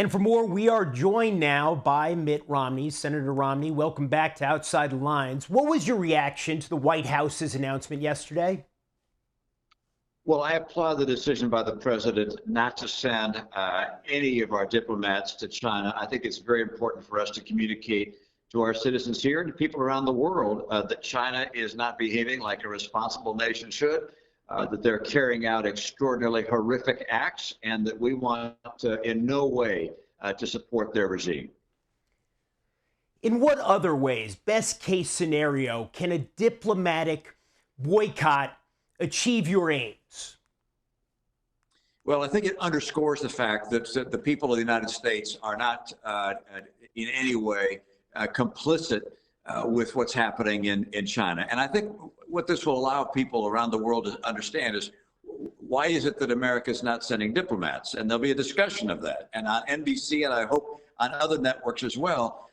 And for more, we are joined now by Mitt Romney. Senator Romney, welcome back to Outside the Lines. What was your reaction to the White House's announcement yesterday? Well, I applaud the decision by the president not to send any of our diplomats to China. I think it's very important for us to communicate to our citizens here and to people around the world that China is not behaving like a responsible nation should, that they're carrying out extraordinarily horrific acts, and that we want to, in no way to support their regime. In what other ways, best case scenario, can a diplomatic boycott achieve your aims? Well, I think it underscores the fact that the people of the United States are not in any way complicit with what's happening in China. And I think what this will allow people around the world to understand is, why is it that America is not sending diplomats? And there'll be a discussion of that. And on NBC, and I hope on other networks as well,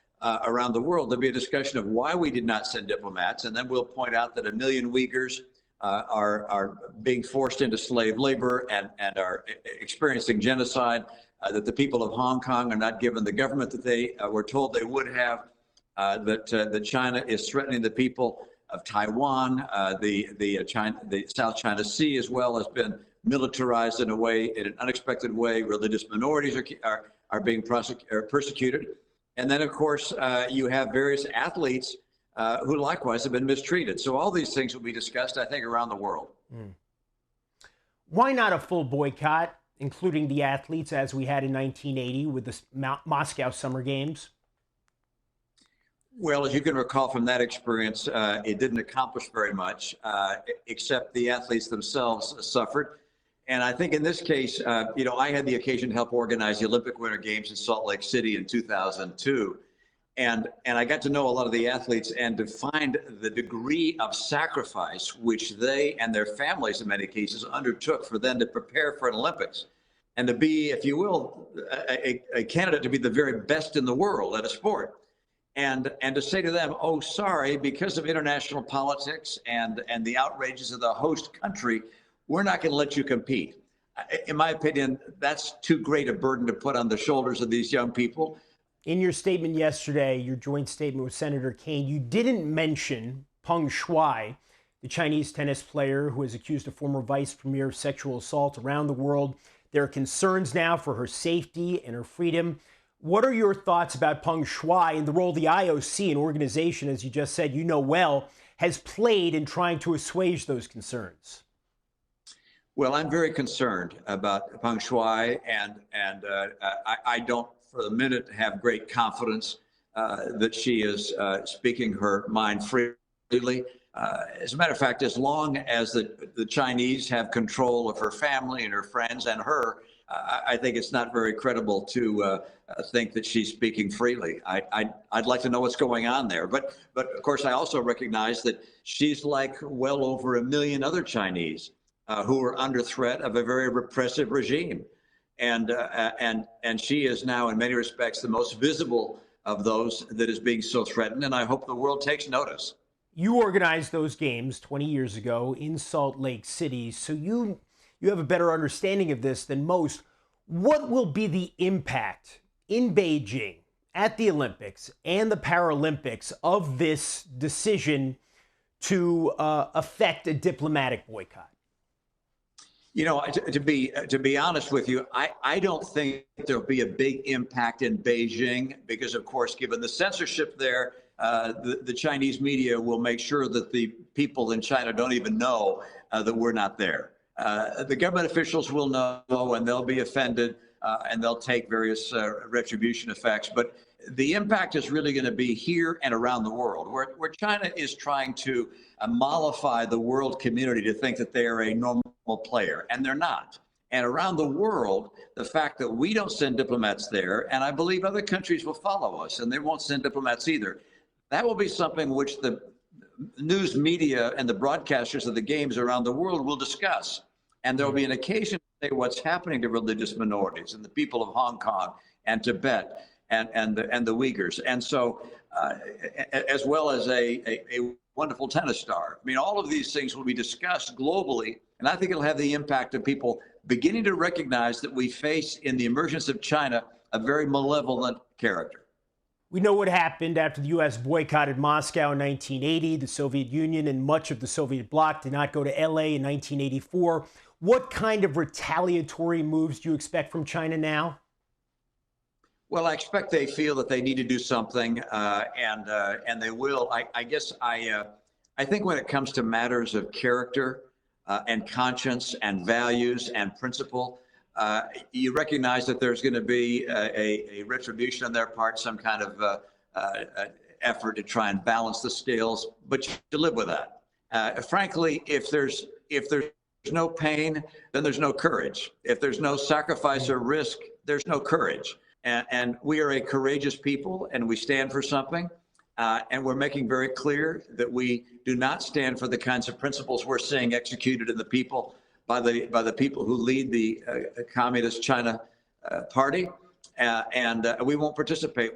around the world, there'll be a discussion of why we did not send diplomats. And then we'll point out that 1 million Uyghurs are being forced into slave labor and are experiencing genocide, that the people of Hong Kong are not given the government that they were told they would have, that China is threatening the people of Taiwan. The South China Sea as well has been militarized in an unexpected way. Religious minorities are being persecuted. And then, of course, you have various athletes who likewise have been mistreated. So all these things will be discussed, I think, around the world. Why not a full boycott, including the athletes, as we had in 1980 with the Moscow Summer Games? Well, as you can recall from that experience, it didn't accomplish very much, except the athletes themselves suffered. And I think in this case, I had the occasion to help organize the Olympic Winter Games in Salt Lake City in 2002. And I got to know a lot of the athletes and to find the degree of sacrifice which they and their families in many cases undertook for them to prepare for an Olympics and to be, if you will, a candidate to be the very best in the world at a sport. And to say to them, oh, sorry, because of international politics and the outrages of the host country, we're not going to let you compete. In my opinion, that's too great a burden to put on the shoulders of these young people. In your statement yesterday, your joint statement with Senator Kaine, you didn't mention Peng Shuai, the Chinese tennis player who has accused a former vice premier of sexual assault around the world. There are concerns now for her safety and her freedom. What are your thoughts about Peng Shuai and the role the IOC, an organization, as you just said, you know well, has played in trying to assuage those concerns? Well, I'm very concerned about Peng Shuai, and I don't for the minute have great confidence that she is speaking her mind freely. As a matter of fact, as long as the Chinese have control of her family and her friends and her, I think it's not very credible to think that she's speaking freely. I'd like to know what's going on there. But of course, I also recognize that she's like well over 1 million other Chinese who are under threat of a very repressive regime. And she is now, in many respects, the most visible of those that is being so threatened. And I hope the world takes notice. You organized those games 20 years ago in Salt Lake City, so you have a better understanding of this than most. What will be the impact in Beijing at the Olympics and the Paralympics of this decision to affect a diplomatic boycott? You know, to be honest with you, I don't think there'll be a big impact in Beijing because, of course, given the censorship there, the Chinese media will make sure that the people in China don't even know that we're not there. The government officials will know, and they'll be offended, and they'll take various retribution effects. But the impact is really going to be here and around the world, where China is trying to mollify the world community to think that they are a normal player, and they're not. And around the world, the fact that we don't send diplomats there, and I believe other countries will follow us, and they won't send diplomats either, that will be something which the news media and the broadcasters of the games around the world will discuss. And there will be an occasion to say what's happening to religious minorities and the people of Hong Kong and Tibet and the Uyghurs. And so, as well as a wonderful tennis star. I mean, all of these things will be discussed globally, and I think it'll have the impact of people beginning to recognize that we face, in the emergence of China, a very malevolent character. We know what happened after the U.S. boycotted Moscow in 1980. The Soviet Union and much of the Soviet bloc did not go to L.A. in 1984. What kind of retaliatory moves do you expect from China now? Well, I expect they feel that they need to do something, and they will. I think when it comes to matters of character and conscience and values and principle, you recognize that there's going to be a retribution on their part, some kind of effort to try and balance the scales, but you live with that. Frankly, if there's no pain, then there's no courage. If there's no sacrifice or risk, there's no courage. And we are a courageous people, and we stand for something. And we're making very clear that we do not stand for the kinds of principles we're seeing executed in the people by the people who lead the Communist China Party, and we won't participate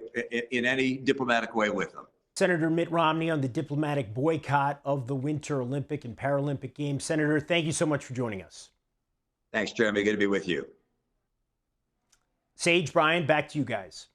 in any diplomatic way with them. Senator Mitt Romney on the diplomatic boycott of the Winter Olympic and Paralympic Games. Senator, thank you so much for joining us. Thanks, Jeremy. Good to be with you. Sage, Brian, back to you guys.